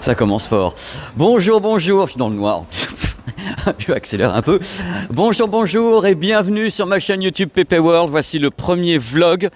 Ça commence fort. Bonjour, bonjour, je suis dans le noir. Je vais accélérer un peu. Bonjour, bonjour et bienvenue sur ma chaîne YouTube PP World. Voici le premier vlog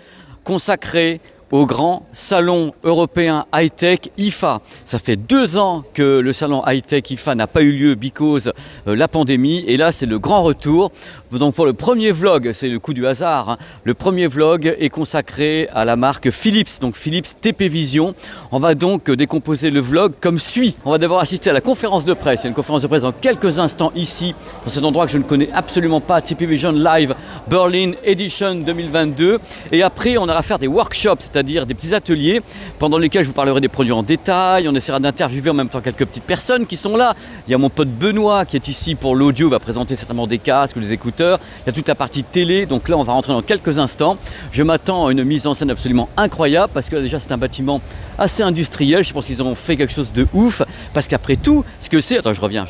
consacré au grand salon européen high-tech IFA. Ça fait 2 ans que le salon high-tech IFA n'a pas eu lieu because la pandémie. Et là, c'est le grand retour. Donc pour le premier vlog, c'est le coup du hasard, hein. Le premier vlog est consacré à la marque Philips, donc Philips TP Vision. On va donc décomposer le vlog comme suit. On va d'abord assister à la conférence de presse. Il y a une conférence de presse dans quelques instants ici, dans cet endroit que je ne connais absolument pas, TP Vision Live Berlin Edition 2022. Et après, on ira faire des workshops, c'est-à-dire des petits ateliers pendant lesquels je vous parlerai des produits en détail. On essaiera d'interviewer en même temps quelques petites personnes qui sont là. Il y a mon pote Benoît qui est ici pour l'audio, va présenter certainement des casques ou des écouteurs. Il y a toute la partie télé, donc là on va rentrer dans quelques instants. Je m'attends à une mise en scène absolument incroyable parce que là, déjà c'est un bâtiment assez industriel. Je pense qu'ils ont fait quelque chose de ouf parce qu'après tout, ce que c'est... Attends, je reviens.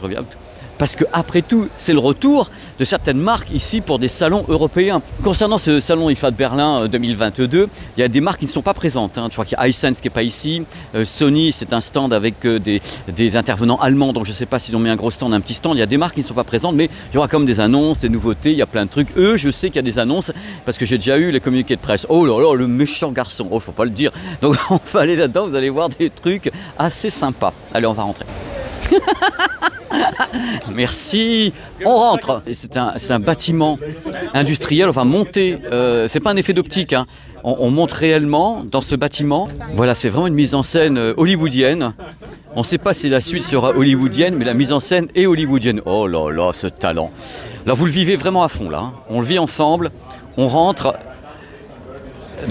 Parce qu'après tout, c'est le retour de certaines marques ici pour des salons européens. Concernant ce salon IFA de Berlin 2022, il y a des marques qui ne sont pas présentes, hein. Je crois qu'il y a Hisense qui n'est pas ici. Sony, c'est un stand avec des intervenants allemands, donc je ne sais pas s'ils ont mis un gros stand, un petit stand. Il y a des marques qui ne sont pas présentes, mais il y aura quand même des annonces, des nouveautés, il y a plein de trucs. Eux, je sais qu'il y a des annonces parce que j'ai déjà eu les communiqués de presse. Oh là là, le méchant garçon, oh, faut pas le dire. Donc on va aller là-dedans, vous allez voir des trucs assez sympas. Allez, on va rentrer. Merci. On rentre. C'est un bâtiment industriel, enfin monté. C'est pas un effet d'optique, hein. On monte réellement dans ce bâtiment. Voilà, c'est vraiment une mise en scène hollywoodienne. On ne sait pas si la suite sera hollywoodienne, mais la mise en scène est hollywoodienne. Oh là là, ce talent. Là, vous le vivez vraiment à fond, là, hein. On le vit ensemble. On rentre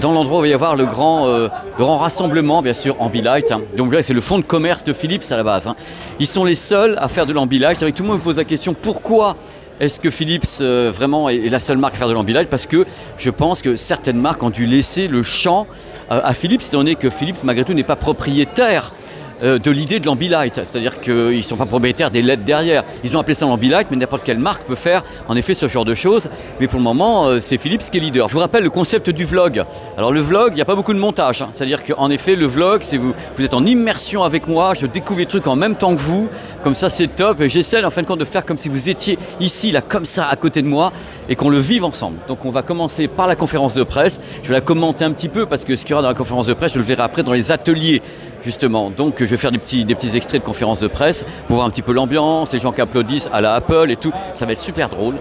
dans l'endroit où il va y avoir le grand rassemblement, bien sûr, Ambilight, hein. Donc là, c'est le fonds de commerce de Philips à la base, hein. Ils sont les seuls à faire de l'Ambilight. C'est vrai que tout le monde me pose la question, pourquoi est-ce que Philips vraiment est la seule marque à faire de l'Ambilight? Parce que je pense que certaines marques ont dû laisser le champ à Philips, étant donné que Philips, malgré tout, n'est pas propriétaire de l'idée de l'Ambilight, c'est-à-dire qu'ils ne sont pas propriétaires des LED derrière. Ils ont appelé ça l'Ambilight, mais n'importe quelle marque peut faire en effet ce genre de choses. Mais pour le moment, c'est Philips qui est leader. Je vous rappelle le concept du vlog. Alors le vlog, il n'y a pas beaucoup de montage, hein. C'est-à-dire qu'en effet, le vlog, c'est vous êtes en immersion avec moi, je découvre les trucs en même temps que vous. Comme ça, c'est top. Et j'essaie en fin de compte de faire comme si vous étiez ici, là, comme ça, à côté de moi, et qu'on le vive ensemble. Donc on va commencer par la conférence de presse. Je vais la commenter un petit peu parce que ce qu'il y aura dans la conférence de presse, je le verrai après dans les ateliers. Justement, donc je vais faire des petits extraits de conférences de presse pour voir un petit peu l'ambiance, les gens qui applaudissent à la Apple et tout, ça va être super drôle.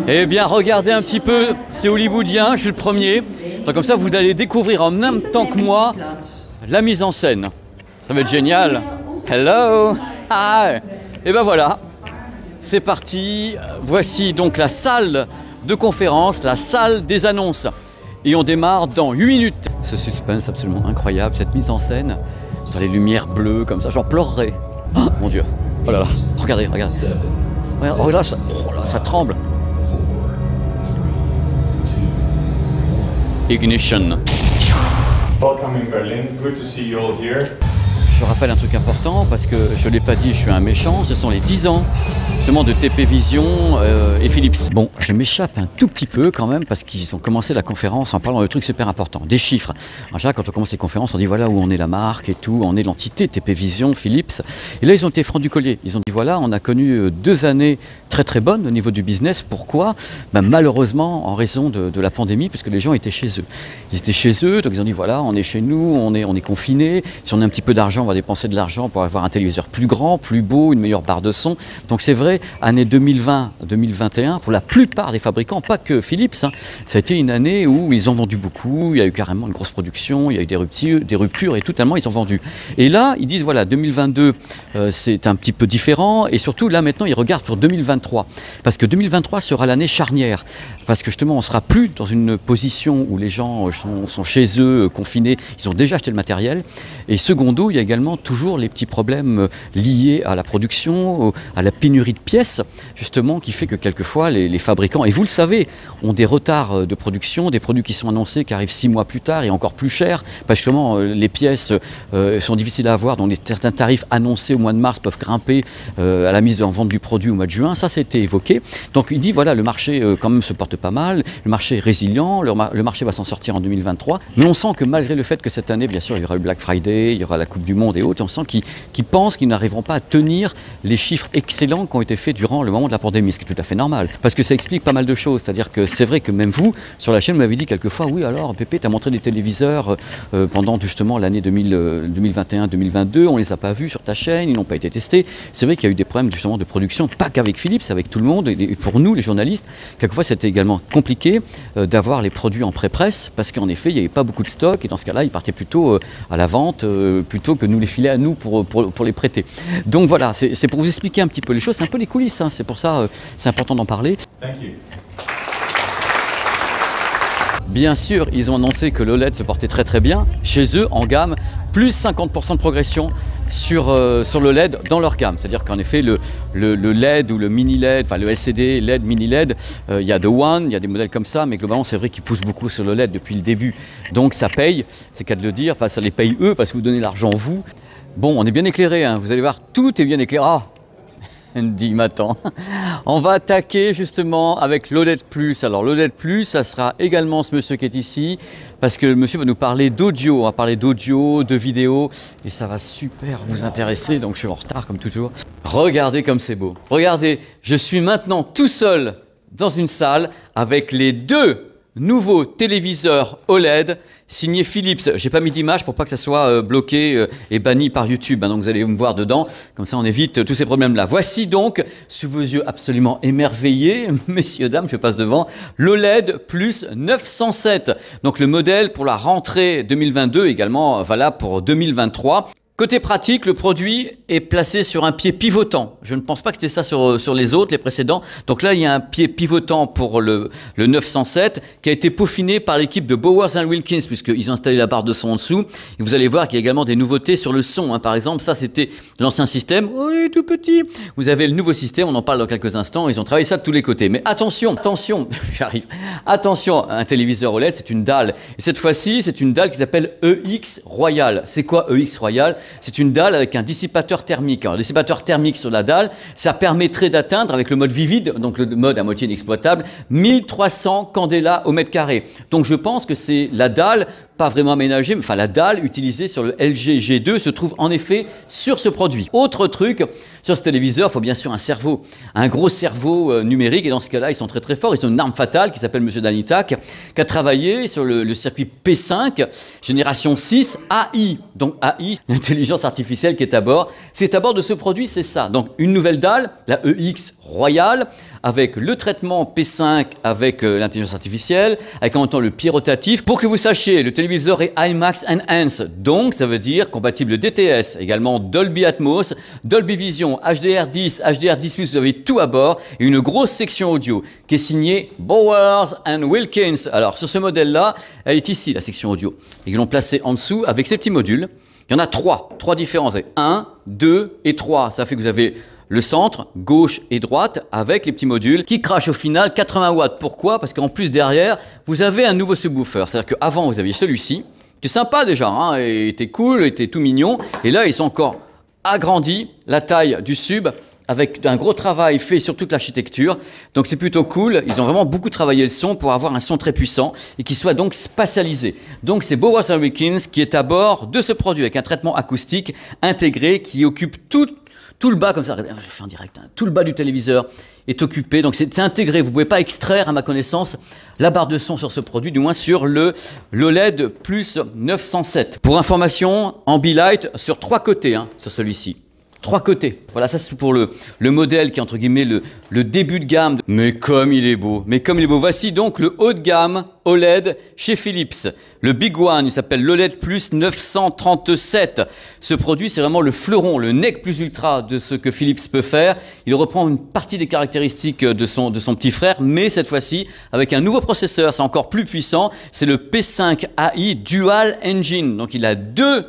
Eh bien, regardez un petit peu, c'est hollywoodien, je suis le premier. Donc comme ça, vous allez découvrir en même temps que moi la mise en scène. Ça va être génial. Hello, hi. Et ben voilà, c'est parti. Voici donc la salle de conférence, la salle des annonces. Et on démarre dans 8 minutes. Ce suspense absolument incroyable, cette mise en scène, dans les lumières bleues comme ça, j'en pleurerais. Oh mon Dieu, oh là là, regardez. Oh là, ça tremble. Ignition. Welcome in Berlin, good to see you all here. Je rappelle un truc important parce que je ne l'ai pas dit, je suis un méchant. Ce sont les 10 ans justement de TP Vision et Philips. Bon, je m'échappe un tout petit peu quand même parce qu'ils ont commencé la conférence en parlant de trucs super importants, des chiffres. En général, quand on commence les conférences, on dit voilà où on est la marque et tout, on est l'entité TP Vision, Philips. Et là, ils ont été francs du collier. Ils ont dit voilà, on a connu 2 années très bonnes au niveau du business. Pourquoi? Ben, malheureusement, en raison de la pandémie, puisque les gens étaient chez eux. Ils étaient chez eux, donc ils ont dit voilà, on est chez nous, on est confinés. Si on a un petit peu d'argent, on va dépenser de l'argent pour avoir un téléviseur plus grand, plus beau, une meilleure barre de son. Donc c'est vrai, année 2020-2021, pour la plupart des fabricants, pas que Philips, hein, ça a été une année où ils ont vendu beaucoup, il y a eu carrément une grosse production, il y a eu des ruptures et tout, tellement ils ont vendu. Et là, ils disent voilà, 2022, c'est un petit peu différent et surtout là maintenant, ils regardent sur 2023. Parce que 2023 sera l'année charnière. Parce que justement, on ne sera plus dans une position où les gens sont chez eux, confinés, ils ont déjà acheté le matériel. Et secondo, il y a également toujours les petits problèmes liés à la production, à la pénurie de pièces, justement, qui fait que quelquefois les fabricants, et vous le savez, ont des retards de production, des produits qui sont annoncés, qui arrivent 6 mois plus tard et encore plus chers, parce que justement, les pièces sont difficiles à avoir, donc certains tarifs annoncés au mois de mars peuvent grimper à la mise en vente du produit au mois de juin. Ça, c'était évoqué. Donc, il dit, voilà, le marché, quand même, se porte pas mal, le marché est résilient, le marché va s'en sortir en 2023, mais on sent que malgré le fait que cette année, bien sûr, il y aura le Black Friday, il y aura la Coupe du Monde, monde et autres, on sent qu'ils pensent qu'ils n'arriveront pas à tenir les chiffres excellents qui ont été faits durant le moment de la pandémie, ce qui est tout à fait normal. Parce que ça explique pas mal de choses, c'est-à-dire que c'est vrai que même vous, sur la chaîne, vous m'avez dit quelquefois, oui alors Pépé, tu as montré des téléviseurs pendant justement l'année 2021-2022, on les a pas vus sur ta chaîne, ils n'ont pas été testés. C'est vrai qu'il y a eu des problèmes justement de production, pas qu'avec Philips, avec tout le monde, et pour nous les journalistes, quelquefois c'était également compliqué d'avoir les produits en pré-presse, parce qu'en effet il n'y avait pas beaucoup de stock, et dans ce cas-là ils partaient plutôt à la vente, plutôt que nous les filer à nous pour les prêter. Donc voilà, c'est pour vous expliquer un petit peu les choses, c'est un peu les coulisses, hein, c'est pour ça c'est important d'en parler. Thank you. Bien sûr, ils ont annoncé que l'OLED se portait très très bien chez eux en gamme, plus 50% de progression sur le LED dans leur gamme. C'est-à-dire qu'en effet, le LED ou le mini LED, enfin le LCD, LED, mini LED, il y a The One, il y a des modèles comme ça, mais globalement, c'est vrai qu'ils poussent beaucoup sur le LED depuis le début. Donc ça paye, c'est qu'à de le dire, enfin ça les paye eux parce que vous donnez l'argent vous. Bon, on est bien éclairé, hein, vous allez voir, tout est bien éclairé. Ah, Andy m'attend. On va attaquer justement avec l'OLED+. Alors l'OLED+, ça sera également ce monsieur qui est ici, parce que le monsieur va nous parler d'audio. On va parler d'audio, de vidéo, et ça va super vous intéresser, donc je suis en retard comme toujours. Regardez comme c'est beau. Regardez, je suis maintenant tout seul dans une salle avec les deux nouveaux téléviseurs OLED signé Philips. J'ai pas mis d'image pour pas que ça soit bloqué et banni par YouTube, hein, donc vous allez me voir dedans, comme ça on évite tous ces problèmes-là. Voici donc, sous vos yeux absolument émerveillés, messieurs, dames, je passe devant, l'OLED plus 907, donc le modèle pour la rentrée 2022, également valable pour 2023. Côté pratique, le produit est placé sur un pied pivotant. Je ne pense pas que c'était ça sur les autres, les précédents. Donc là, il y a un pied pivotant pour le 907 qui a été peaufiné par l'équipe de Bowers & Wilkins puisqu'ils ont installé la barre de son en dessous. Et vous allez voir qu'il y a également des nouveautés sur le son, hein. Par exemple, ça c'était l'ancien système. Oh, il est tout petit. Vous avez le nouveau système, on en parle dans quelques instants. Ils ont travaillé ça de tous les côtés. Mais attention, j'arrive. Attention, un téléviseur OLED, c'est une dalle. Et cette fois-ci, c'est une dalle qui s'appelle EX Royal. C'est quoi EX Royal ? C'est une dalle avec un dissipateur thermique. Alors, le dissipateur thermique sur la dalle, ça permettrait d'atteindre, avec le mode vivide, donc le mode à moitié inexploitable, 1300 candela au mètre carré. Donc je pense que c'est la dalle, pas vraiment aménagée, mais enfin la dalle utilisée sur le LG G2 se trouve en effet sur ce produit. Autre truc, sur ce téléviseur, il faut bien sûr un cerveau, un gros cerveau numérique, et dans ce cas-là, ils sont très très forts. Ils ont une arme fatale qui s'appelle Monsieur Danitac, qui a travaillé sur le circuit P5, génération 6 AI. Donc AI, l'intelligence artificielle qui est à bord. C'est à bord de ce produit, c'est ça. Donc une nouvelle dalle, la EX Royal, avec le traitement P5 avec l'intelligence artificielle, avec en même temps le pied rotatif. Pour que vous sachiez, le téléviseur est IMAX Enhance, donc ça veut dire compatible DTS, également Dolby Atmos, Dolby Vision, HDR10, HDR10+, vous avez tout à bord, et une grosse section audio qui est signée Bowers & Wilkins. Alors sur ce modèle-là, elle est ici, la section audio. Ils l'ont placée en dessous avec ces petits modules. Il y en a trois différents. 1, 2 et 3. Ça fait que vous avez le centre, gauche et droite, avec les petits modules qui crachent au final 80 watts. Pourquoi? Parce qu'en plus derrière, vous avez un nouveau subwoofer. C'est-à-dire qu'avant, vous aviez celui-ci, qui est sympa déjà, hein, et était cool, était tout mignon. Et là, ils sont encore agrandis, la taille du sub, avec un gros travail fait sur toute l'architecture. Donc c'est plutôt cool. Ils ont vraiment beaucoup travaillé le son pour avoir un son très puissant et qui soit donc spatialisé. Donc c'est Bowers & Wilkins qui est à bord de ce produit avec un traitement acoustique intégré qui occupe tout le bas comme ça. Je fais en direct, hein. Tout le bas du téléviseur est occupé. Donc c'est intégré. Vous ne pouvez pas extraire, à ma connaissance, la barre de son sur ce produit, du moins sur l'OLED plus 907. Pour information, Ambilight sur 3 côtés, hein, sur celui-ci. 3 côtés. Voilà, ça c'est pour le modèle qui est entre guillemets le début de gamme. Mais comme il est beau, Voici donc le haut de gamme OLED chez Philips. Le Big One, il s'appelle l'OLED Plus 937. Ce produit, c'est vraiment le fleuron, le nec plus ultra de ce que Philips peut faire. Il reprend une partie des caractéristiques de son petit frère, mais cette fois-ci avec un nouveau processeur, c'est encore plus puissant. C'est le P5 AI Dual Engine. Donc il a deux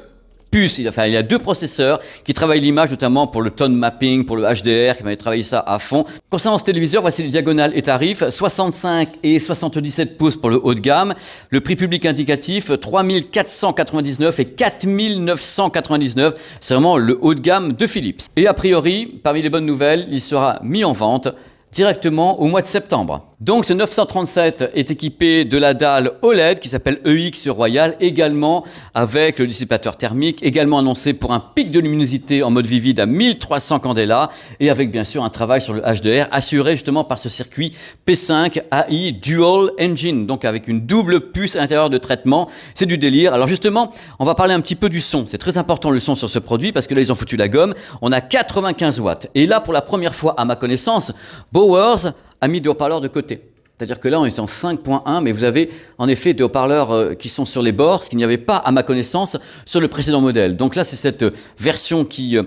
puces, il y a 2 processeurs qui travaillent l'image, notamment pour le tone mapping, pour le HDR, qui va travailler ça à fond. Concernant ce téléviseur, voici les diagonales et tarifs. 65 et 77 pouces pour le haut de gamme. Le prix public indicatif, 3499 et 4999. C'est vraiment le haut de gamme de Philips. Et a priori, parmi les bonnes nouvelles, il sera mis en vente directement au mois de septembre. Donc ce 937 est équipé de la dalle OLED qui s'appelle EX Royal, également avec le dissipateur thermique, également annoncé pour un pic de luminosité en mode vivide à 1300 candela et avec bien sûr un travail sur le HDR assuré justement par ce circuit P5 AI Dual Engine, donc avec une double puce à l'intérieur de traitement. C'est du délire. Alors justement, on va parler un petit peu du son. C'est très important le son sur ce produit parce que là ils ont foutu la gomme. On a 95 watts et là pour la première fois à ma connaissance, Bowers a mis des haut-parleurs de côté. C'est-à-dire que là, on est en 5.1, mais vous avez en effet des haut-parleurs qui sont sur les bords, ce qu'il n'y avait pas, à ma connaissance, sur le précédent modèle. Donc là, c'est cette version qui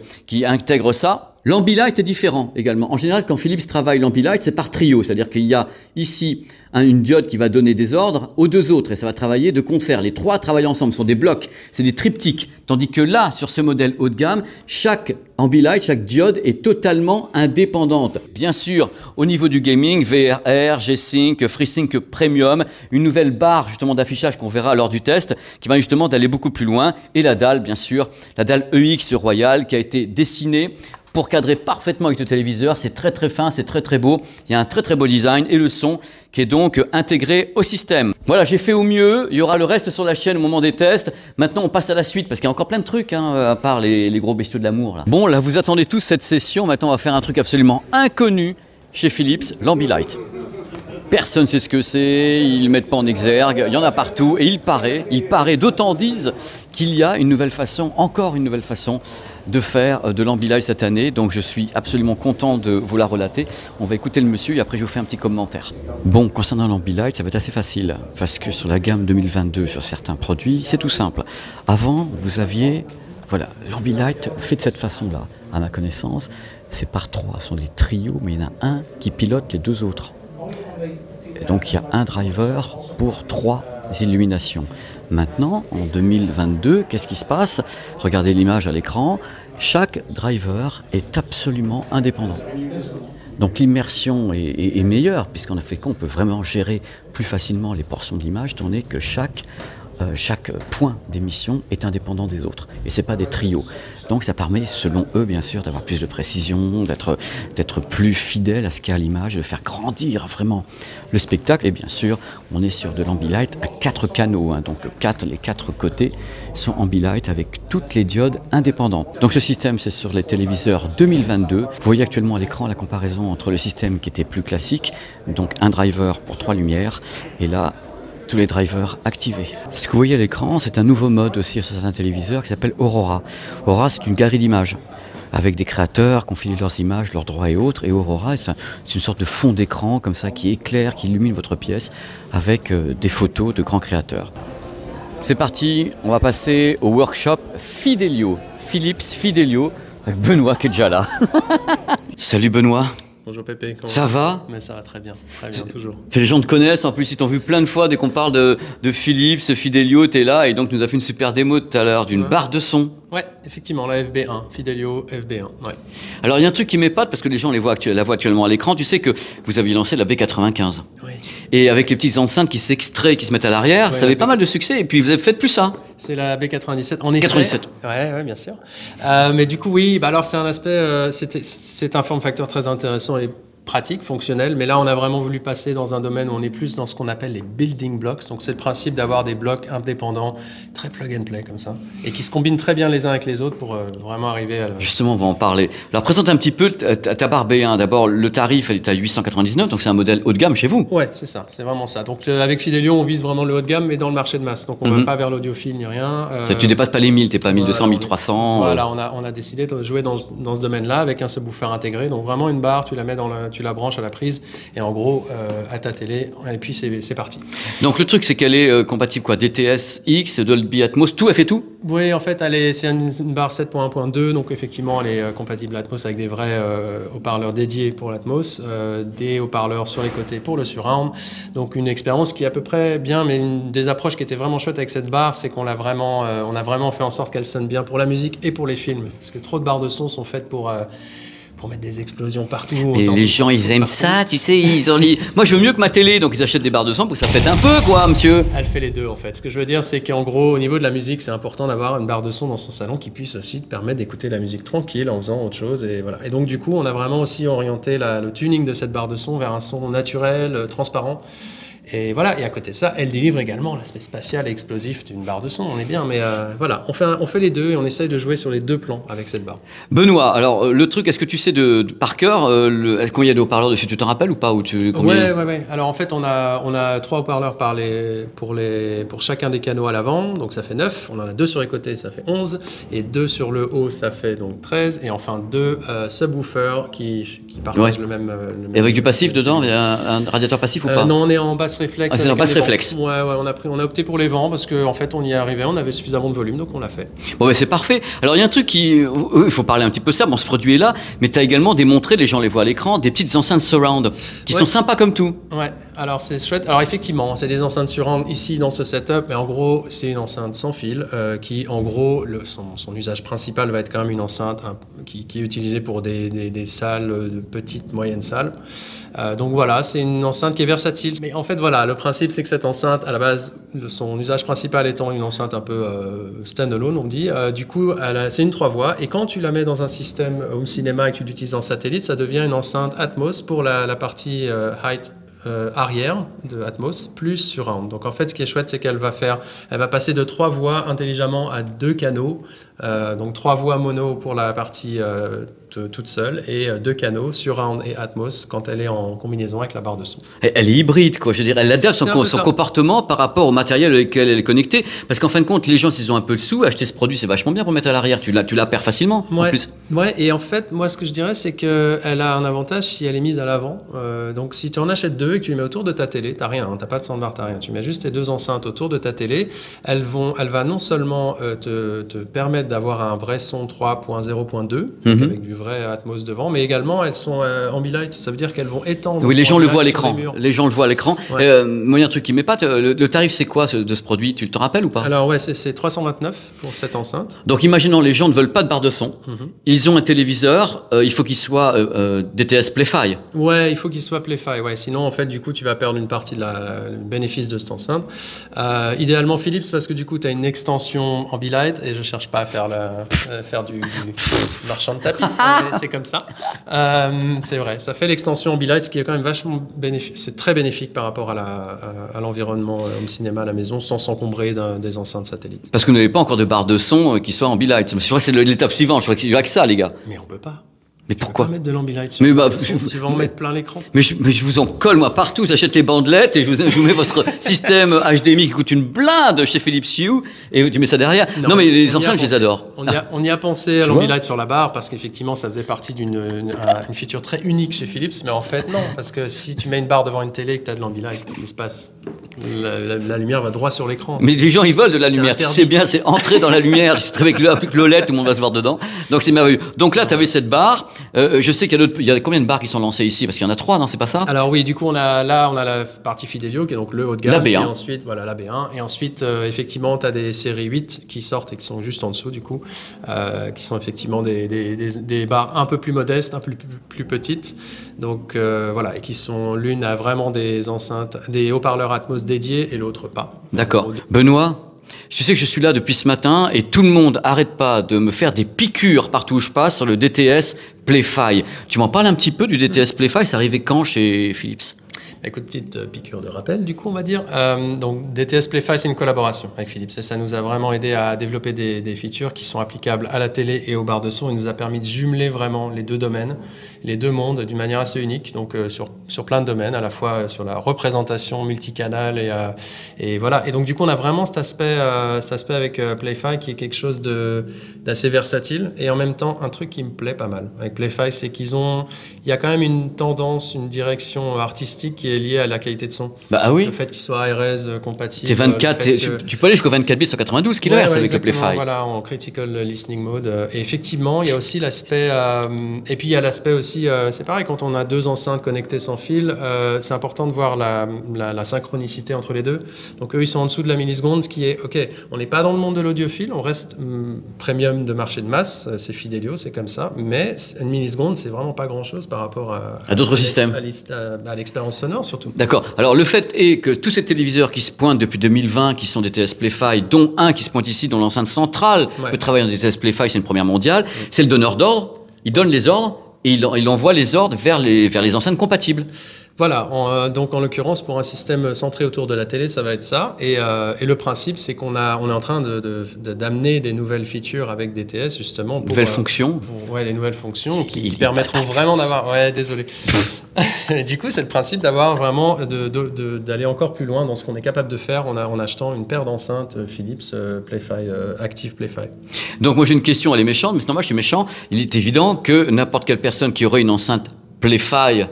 intègre ça. L'Ambilight est différent également. En général, quand Philips travaille l'Ambilight, c'est par trio. C'est-à-dire qu'il y a ici une diode qui va donner des ordres aux deux autres et ça va travailler de concert. Les trois travaillent ensemble, ce sont des blocs, c'est des triptyques. Tandis que là, sur ce modèle haut de gamme, chaque Ambilight, chaque diode est totalement indépendante. Bien sûr, au niveau du gaming, VRR, G-Sync, FreeSync Premium, une nouvelle barre justement d'affichage qu'on verra lors du test qui va justement d'aller beaucoup plus loin. Et la dalle, bien sûr, la dalle EX Royal qui a été dessinée pour cadrer parfaitement avec le téléviseur. C'est très très fin, c'est très très beau. Il y a un très très beau design et le son qui est donc intégré au système. Voilà, j'ai fait au mieux. Il y aura le reste sur la chaîne au moment des tests. Maintenant, on passe à la suite parce qu'il y a encore plein de trucs, à part les gros bestiaux de l'amour. Là. Bon, là, vous attendez tous cette session. Maintenant, on va faire un truc absolument inconnu chez Philips, l'Ambilight. Personne ne sait ce que c'est, ils ne le mettent pas en exergue, il y en a partout et il paraît, d'autant disent qu'il y a une nouvelle façon, encore une nouvelle façon de faire de l'Ambilight cette année. Donc je suis absolument content de vous la relater. On va écouter le monsieur et après je vous fais un petit commentaire. Bon, concernant l'Ambilight, ça va être assez facile parce que sur la gamme 2022, sur certains produits, c'est tout simple. Avant, vous aviez, voilà, l'Ambilight fait de cette façon-là. À ma connaissance, c'est par trois, ce sont des trios, mais il y en a un qui pilote les deux autres. Et donc il y a un driver pour trois illuminations. Maintenant, en 2022, qu'est-ce qui se passe? Regardez l'image à l'écran, chaque driver est absolument indépendant. Donc l'immersion est meilleure, puisqu'en fait on peut vraiment gérer plus facilement les portions de l'image, étant donné que chaque point d'émission est indépendant des autres. Et ce n'est pas des trios. Donc ça permet, selon eux, bien sûr, d'avoir plus de précision, d'être plus fidèle à ce qu'il y a à l'image, de faire grandir vraiment le spectacle. Et bien sûr, on est sur de l'Ambilight à 4 canaux. Donc les 4 côtés sont Ambilight avec toutes les diodes indépendantes. Donc ce système, c'est sur les téléviseurs 2022. Vous voyez actuellement à l'écran la comparaison entre le système qui était plus classique, donc un driver pour 3 lumières, et là, tous les drivers activés. Ce que vous voyez à l'écran, c'est un nouveau mode aussi sur certains téléviseurs qui s'appelle Aurora. Aurora, c'est une galerie d'images avec des créateurs qui ont filé leurs images, leurs droits et autres. Et Aurora, c'est une sorte de fond d'écran comme ça qui éclaire, qui illumine votre pièce avec des photos de grands créateurs. C'est parti, on va passer au workshop Fidelio, Philips Fidelio, avec Benoît qui est déjà là. Salut Benoît. Bonjour Pépé, comment ça va? Mais ça va très bien toujours. Les gens te connaissent, en plus ils t'ont vu plein de fois dès qu'on parle de Philips, Fidelio, t'es là et donc nous a fait une super démo tout à l'heure d'une barre de son. Ouais, effectivement, la FB1, Fidelio FB1, ouais. Alors il y a un truc qui m'épate parce que les gens la voient actuellement à l'écran, tu sais que vous aviez lancé la B95. Oui. Et avec les petites enceintes qui s'extraient, qui se mettent à l'arrière, ouais, ça avait pas mal de succès et puis vous avez fait plus ça. C'est la B97, en effet. 97. Ouais, bien sûr. Mais du coup, oui, alors c'est un aspect, c'est un form factor très intéressant et pratique, fonctionnel, mais là on a vraiment voulu passer dans un domaine où on est plus dans ce qu'on appelle les building blocks, donc c'est le principe d'avoir des blocs indépendants, très plug and play comme ça, et qui se combinent très bien les uns avec les autres pour vraiment arriver à... Justement, on va en parler. Alors présente un petit peu ta barre B1, d'abord le tarif elle est à 899, donc c'est un modèle haut de gamme chez vous. Ouais, c'est ça, c'est vraiment ça. Donc avec Fidelio on vise vraiment le haut de gamme, mais dans le marché de masse, donc on ne va pas vers l'audiophile ni rien. Tu dépasses pas les 1000, t'es pas 1200, 1300. Voilà, on a décidé de jouer dans ce domaine-là avec un subwoofer intégré, donc vraiment une barre, tu la mets tu la branches à la prise et en gros à ta télé et puis c'est parti. Donc le truc c'est qu'elle est compatible quoi, DTS X, Dolby Atmos, tout, elle fait tout? Oui, en fait c'est une barre 7.1.2, donc effectivement elle est compatible Atmos avec des vrais haut-parleurs dédiés pour l'Atmos, des haut-parleurs sur les côtés pour le surround, donc une expérience qui est à peu près bien, mais une des approches qui était vraiment chouette avec cette barre, c'est qu'on a vraiment fait en sorte qu'elle sonne bien pour la musique et pour les films, parce que trop de barres de son sont faites pour pour mettre des explosions partout. Et les gens, ils aiment ça, tu sais, ils ont dit... Moi, je veux mieux que ma télé, donc ils achètent des barres de son pour que ça pète un peu, quoi, monsieur. Elle fait les deux, en fait. Ce que je veux dire, c'est qu'en gros, au niveau de la musique, c'est important d'avoir une barre de son dans son salon qui puisse aussi te permettre d'écouter la musique tranquille en faisant autre chose. Et voilà. Et donc, du coup, on a vraiment aussi orienté le tuning de cette barre de son vers un son naturel, transparent. Et voilà, et à côté de ça, elle délivre également l'aspect spatial et explosif d'une barre de son, on est bien, mais voilà, on fait les deux et on essaye de jouer sur les deux plans avec cette barre. Benoît, alors le truc, est-ce que tu sais par cœur, est-ce qu'il y a des haut-parleurs dessus, tu t'en rappelles ou pas ou Ouais. Alors en fait, on a 3 haut-parleurs pour chacun des canaux à l'avant, donc ça fait 9, on en a 2 sur les côtés, ça fait 11, et 2 sur le haut, ça fait donc 13, et enfin 2 subwoofers qui partagent le même... Et avec du passif dedans, un radiateur passif ou pas? Non, on est en basse réflexe. Ah, c'est en basse réflexe. Ouais, on a opté pour les vents parce qu'en fait on y est arrivé, on avait suffisamment de volume donc on l'a fait. Bon, mais c'est parfait. Alors il y a un truc il faut parler un petit peu de ça. Bon, ce produit est là, mais tu as également démontré, les gens les voient à l'écran, des petites enceintes surround qui sont sympas comme tout. Ouais, alors c'est chouette. Alors effectivement, c'est des enceintes surround ici dans ce setup, mais en gros c'est une enceinte sans fil qui en gros son usage principal va être quand même une enceinte qui est utilisée pour des salles, de petites, moyennes salles. Donc voilà, c'est une enceinte qui est versatile. Mais en fait, voilà, le principe, c'est que cette enceinte, à la base, son usage principal étant une enceinte un peu standalone, on dit. Du coup, c'est une 3 voies. Et quand tu la mets dans un système home cinéma et que tu l'utilises en satellite, ça devient une enceinte Atmos pour la partie height arrière de Atmos plus surround. Donc en fait, ce qui est chouette, c'est qu'elle va passer de 3 voies intelligemment à 2 canaux. Donc 3 voies mono pour la partie toute seule et 2 canaux surround et Atmos quand elle est en combinaison avec la barre de son. Elle est hybride, quoi. Je veux dire, elle adapte son comportement par rapport au matériel auquel elle est connectée. Parce qu'en fin de compte, les gens, s'ils ont un peu de sous, acheter ce produit, c'est vachement bien pour mettre à l'arrière. Tu la perds facilement. Ouais. En plus. Ouais. Et en fait, moi, ce que je dirais, c'est qu'elle a un avantage si elle est mise à l'avant. Donc, si tu en achètes 2 et que tu les mets autour de ta télé, t'as rien, t'as pas de soundbar, t'as rien. Tu mets juste tes 2 enceintes autour de ta télé. Elle va non seulement te permettre d'avoir un vrai son 3.0.2 avec du vrai Atmos devant, mais également elles sont Ambilight, ça veut dire qu'elles vont étendre. Oui, les gens le voient à l'écran. Les gens le voient à l'écran. Ouais. Moi, il y a un truc qui m'épate. Le tarif, c'est quoi de ce produit? Tu te rappelles ou pas? Alors ouais, c'est 329 pour cette enceinte. Donc, imaginons les gens ne veulent pas de barre de son. Ils ont un téléviseur. Il faut qu'il soit DTS Play-Fi. Ouais, il faut qu'il soit Play-Fi. Ouais, sinon en fait, du coup, tu vas perdre une partie de bénéfice de cette enceinte. Idéalement Philips parce que du coup, tu as une extension Ambilight et je cherche pas à faire du marchand de tapis. C'est comme ça. C'est vrai, ça fait l'extension Ambilight, ce qui est quand même vachement bénéfique. C'est très bénéfique par rapport à l'environnement home cinéma à la maison, sans s'encombrer des enceintes satellites. Parce que vous n'avez pas encore de barre de son qui soit Ambilight. Je crois que c'est l'étape suivante. Je crois qu'il n'y a que ça, les gars. Mais on peut pas. Mais pourquoi? Tu peux pas mettre de l'Ambilight sur tu vas en mettre plein l'écran. Mais je vous en colle, moi, partout. J'achète les bandelettes et je vous mets votre système HDMI qui coûte une blinde chez Philips Hue et tu mets ça derrière. Non mais les enceintes, je les adore. On y a pensé à l'Ambilight sur la barre parce qu'effectivement, ça faisait partie d'une feature très unique chez Philips. Mais en fait, non. Parce que si tu mets une barre devant une télé et que tu as de l'Ambilight, qu'est-ce qui se passe? La lumière va droit sur l'écran. Mais les gens, ils veulent de la lumière. Tu sais bien, c'est entrer dans la lumière. Avec l'OLED, tout le monde va se voir dedans. Donc c'est merveilleux. Donc là, tu avais cette barre. Je sais qu'il y a combien de barres qui sont lancées ici? Parce qu'il y en a 3, non? C'est pas ça? Alors oui, du coup, on a la partie Fidelio, qui est donc le haut de gamme. La B1. Et ensuite, voilà, la B1. Et ensuite, effectivement, tu as des séries 8 qui sortent et qui sont juste en dessous, du coup, qui sont effectivement des barres un peu plus modestes, un peu plus petites. Donc voilà, et qui sont l'une a vraiment des enceintes, des haut-parleurs Atmos dédiés et l'autre pas. D'accord. Benoît? Je sais que je suis là depuis ce matin et tout le monde arrête pas de me faire des piqûres partout où je passe sur le DTS Play-Fi. Tu m'en parles un petit peu du DTS Play-Fi? C'est arrivé quand chez Philips? Écoute, petite piqûre de rappel, du coup, on va dire. Donc, DTS Play-Fi, c'est une collaboration avec Philips. Et ça nous a vraiment aidé à développer des features qui sont applicables à la télé et aux barres de son. Il nous a permis de jumeler vraiment les deux domaines, les deux mondes, d'une manière assez unique. Donc, sur plein de domaines, à la fois sur la représentation multicanal et voilà. Et donc, du coup, on a vraiment cet aspect avec Play-Fi qui est quelque chose d'assez versatile. Et en même temps, un truc qui me plaît pas mal avec Play-Fi, c'est il y a quand même une tendance, une direction artistique pratique qui est liée à la qualité de son. Bah ah oui. Le fait qu'il soit ARS compatible. C'est 24, tu peux aller jusqu'au 24 bits sur 92 kHz avec le Play-Fi. Voilà, en critical listening mode. Et effectivement, il y a aussi l'aspect. Et puis il y a l'aspect aussi, c'est pareil, quand on a deux enceintes connectées sans fil, c'est important de voir la synchronicité entre les deux. Donc eux, ils sont en dessous de la milliseconde, ce qui est OK. On n'est pas dans le monde de l'audiophile, on reste premium de marché de masse, c'est Fidelio, c'est comme ça. Mais une milliseconde, c'est vraiment pas grand-chose par rapport à d'autres systèmes. À l'expérience sonore surtout. D'accord. Alors le fait est que tous ces téléviseurs qui se pointent depuis 2020, qui sont des DTS Play-Fi, dont un qui se pointe ici dans l'enceinte centrale, peut travailler en DTS Play-Fi, c'est une première mondiale, c'est le donneur d'ordre, il donne les ordres et il envoie les ordres vers les enceintes compatibles. Voilà, donc en l'occurrence, pour un système centré autour de la télé, ça va être ça. Et le principe, c'est on est en train d'amener des nouvelles features avec DTS, justement. Nouvelles fonctions. Des nouvelles fonctions qui permettront vraiment d'avoir... Ouais, désolé. Et du coup, c'est le principe d'avoir vraiment... d'aller encore plus loin dans ce qu'on est capable de faire en achetant une paire d'enceintes Philips Play-Fi, Active Play-Fi. Donc moi, j'ai une question, elle est méchante, mais c'est normal, je suis méchant. Il est évident que n'importe quelle personne qui aurait une enceinte Play-Fi,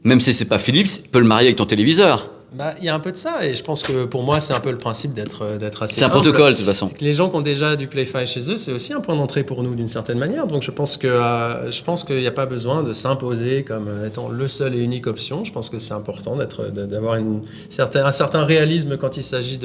même si c'est pas Philips, peut le marier avec ton téléviseur. Bah, il y a un peu de ça, et je pense que pour moi, c'est un peu le principe d'être assez C'est un protocole, de toute façon. Les gens qui ont déjà du Play-Fi chez eux, c'est aussi un point d'entrée pour nous, d'une certaine manière. Donc, je pense qu'il n'y a pas besoin de s'imposer comme étant le seul et unique option. Je pense que c'est important d'avoir un certain réalisme quand il s'agit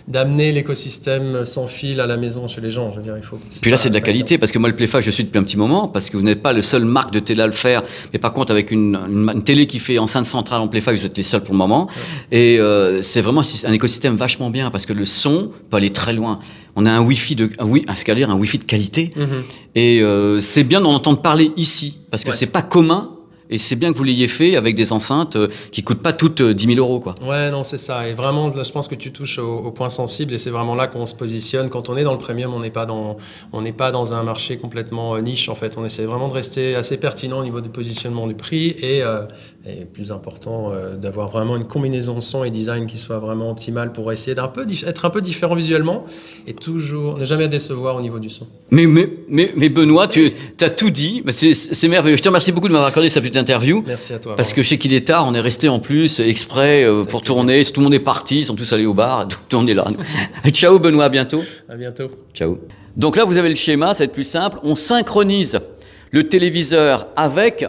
d'amener l'écosystème sans fil à la maison chez les gens. Je veux dire, Puis là, c'est de la qualité, parce que moi, le Play-Fi, je suis depuis un petit moment, parce que vous n'êtes pas le seul marque de télé à le faire. Mais par contre, avec une télé qui fait enceinte centrale en Play-Fi, vous êtes les seuls pour le moment. Ouais. Et c'est vraiment un écosystème vachement bien parce que le son peut aller très loin. On a un Wi-Fi de qualité. Et c'est bien d'en entendre parler ici parce que c'est pas commun. Et c'est bien que vous l'ayez fait avec des enceintes qui coûtent pas toutes 10 000 €, quoi. Ouais, non, c'est ça. Et vraiment, là, je pense que tu touches au point sensible et c'est vraiment là qu'on se positionne. Quand on est dans le premium, on n'est pas dans un marché complètement niche, en fait. On essaie vraiment de rester assez pertinent au niveau du positionnement du prix et plus important, d'avoir vraiment une combinaison son et design qui soit vraiment optimale pour essayer d'être un peu différent visuellement et toujours ne jamais décevoir au niveau du son. Mais Benoît, tu as tout dit. C'est merveilleux. Je te remercie beaucoup de m'avoir accordé cette petite interview. Merci à toi. Parce que je sais qu'il est tard, on est resté en plus exprès pour tourner. Tout le monde est parti, ils sont tous allés au bar, tout on est là. Ciao Benoît, à bientôt. À bientôt. Ciao. Donc là, vous avez le schéma, ça va être plus simple. On synchronise le téléviseur avec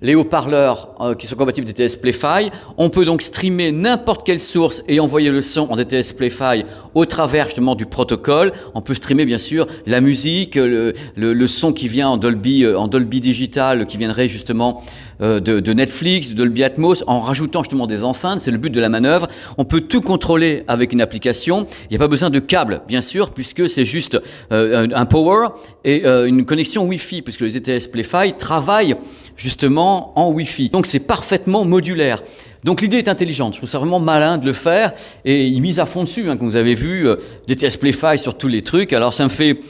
les haut-parleurs qui sont compatibles DTS Play-Fi. On peut donc streamer n'importe quelle source et envoyer le son en DTS Play-Fi au travers justement du protocole. On peut streamer bien sûr la musique, le son qui vient en Dolby Digital, qui viendrait justement de Netflix, de Dolby Atmos, en rajoutant justement des enceintes. C'est le but de la manœuvre. On peut tout contrôler avec une application. Il n'y a pas besoin de câble, bien sûr, puisque c'est juste un power et une connexion Wi-Fi, puisque le DTS Play-Fi travaille justement en Wi-Fi. Donc c'est parfaitement modulaire. Donc l'idée est intelligente, je trouve ça vraiment malin de le faire et ils misent à fond dessus, comme vous avez vu, DTS Play-Fi sur tous les trucs. Alors ça me fait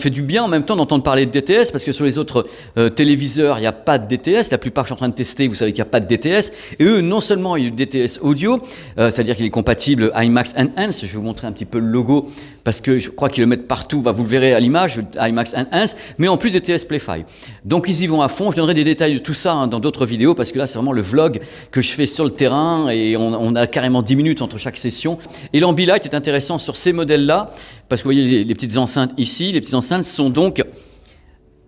du bien en même temps d'entendre parler de DTS parce que sur les autres téléviseurs, il n'y a pas de DTS. La plupart que je suis en train de tester, vous savez qu'il n'y a pas de DTS. Et eux, non seulement il y a du DTS audio, c'est-à-dire qu'il est compatible IMAX Enhance. Je vais vous montrer un petit peu le logo parce que je crois qu'ils le mettent partout. Vous le verrez à l'image, IMAX Enhance, mais en plus DTS Play-Fi. Donc ils y vont à fond. Je donnerai des détails de tout ça dans d'autres vidéos parce que là, c'est vraiment le vlog que je fais sur le terrain et on a carrément 10 minutes entre chaque session. Et l'Ambilight est intéressant sur ces modèles-là parce que vous voyez les petites enceintes ici. Les petites enceintes sont donc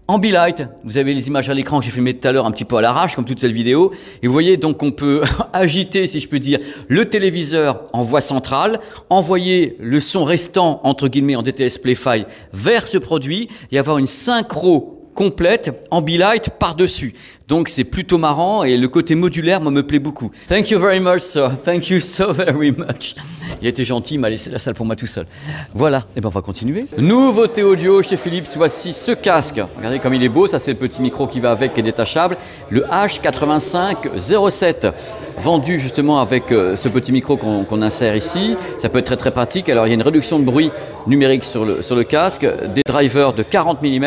Ambilight. Vous avez les images à l'écran que j'ai filmé tout à l'heure un petit peu à l'arrache comme toute cette vidéo. Et vous voyez donc on peut agiter, si je peux dire, le téléviseur en voie centrale, envoyer le son restant entre guillemets en DTS Play-Fi vers ce produit et avoir une synchro complète Ambilight par-dessus. Donc c'est plutôt marrant et le côté modulaire me plaît beaucoup. Thank you very much, sir. Thank you so very much. Il a été gentil, il m'a laissé la salle pour moi tout seul. Voilà, et ben on va continuer. Nouveauté audio chez Philips, voici ce casque. Regardez comme il est beau, ça c'est le petit micro qui va avec, qui est détachable. Le H8507, vendu justement avec ce petit micro qu'on insère ici. Ça peut être très très pratique. Alors il y a une réduction de bruit numérique sur le casque, des drivers de 40 mm. Il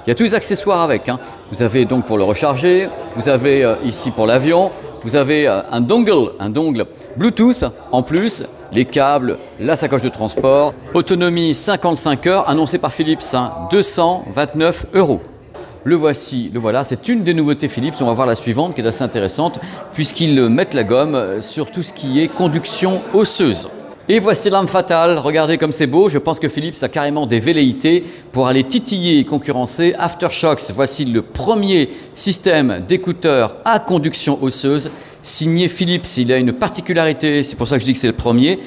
y a tous les accessoires avec. Vous avez donc pour le recharger, vous avez ici pour l'avion, vous avez un dongle Bluetooth en plus, les câbles, la sacoche de transport, autonomie 55 heures, annoncée par Philips, 229 €. Le voici, le voilà. C'est une des nouveautés Philips. On va voir la suivante qui est assez intéressante puisqu'ils mettent la gomme sur tout ce qui est conduction osseuse. Et voici l'arme fatale, regardez comme c'est beau, je pense que Philips a carrément des velléités pour aller titiller et concurrencer Aftershokz. Voici le premier système d'écouteurs à conduction osseuse signé Philips. Il a une particularité, c'est pour ça que je dis que c'est le premier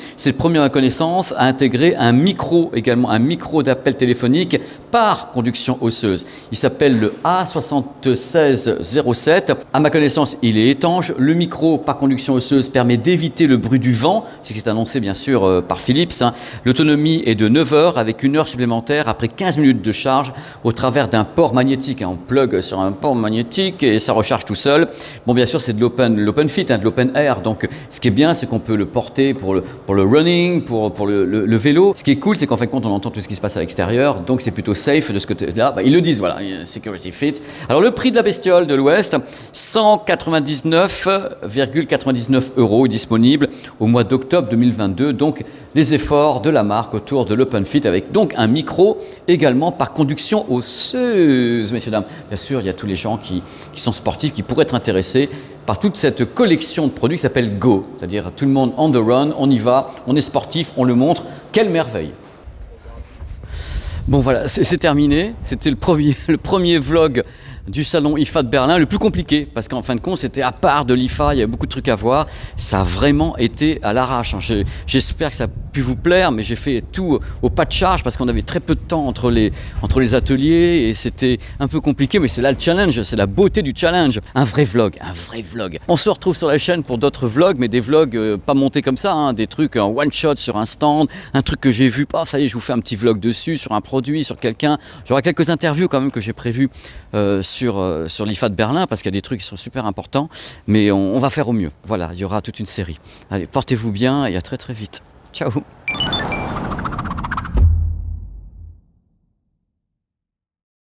à ma connaissance à intégrer un micro également, un micro d'appel téléphonique par conduction osseuse. Il s'appelle le A7607. À ma connaissance, il est étanche. Le micro par conduction osseuse permet d'éviter le bruit du vent, ce qui est annoncé bien sûr par Philips. L'autonomie est de 9 heures avec 1 heure supplémentaire après 15 minutes de charge au travers d'un port magnétique. On plug sur un port magnétique et ça recharge tout seul. Bon, bien sûr, c'est de l'open fit, de l'open air. Donc, ce qui est bien, c'est qu'on peut le porter pour le running, pour le vélo. Ce qui est cool, c'est qu'en fin de compte, on entend tout ce qui se passe à l'extérieur. Donc, c'est plutôt safe de ce côté-là. Ils le disent, voilà, security fit. Alors, le prix de la bestiole de l'Ouest, 199,99 € est disponible au mois d'octobre 2022. Donc, les efforts de la marque autour de l'open fit avec donc un micro également par conduction osseuse, messieurs, dames. Bien sûr, il y a tous les gens qui sont sportifs, qui pourraient être intéressés par toute cette collection de produits qui s'appelle Go. C'est-à-dire tout le monde on the run, on y va, on est sportif, on le montre. Quelle merveille! Bon voilà, c'est terminé. C'était le premier vlog du salon IFA de Berlin, le plus compliqué, parce qu'en fin de compte, c'était à part de l'IFA, il y a beaucoup de trucs à voir. Ça a vraiment été à l'arrache. J'espère que ça a pu vous plaire, mais j'ai fait tout au pas de charge, parce qu'on avait très peu de temps entre les ateliers, et c'était un peu compliqué, mais c'est là le challenge, c'est la beauté du challenge. Un vrai vlog, un vrai vlog. On se retrouve sur la chaîne pour d'autres vlogs, mais des vlogs pas montés comme ça, hein, des trucs en one shot sur un stand, un truc que j'ai vu, ça y est, je vous fais un petit vlog dessus, sur un produit, sur quelqu'un. J'aurai quelques interviews quand même que j'ai prévues sur l'IFA de Berlin, parce qu'il y a des trucs qui sont super importants, mais on va faire au mieux. Voilà, il y aura toute une série. Allez, portez-vous bien et à très très vite. Ciao!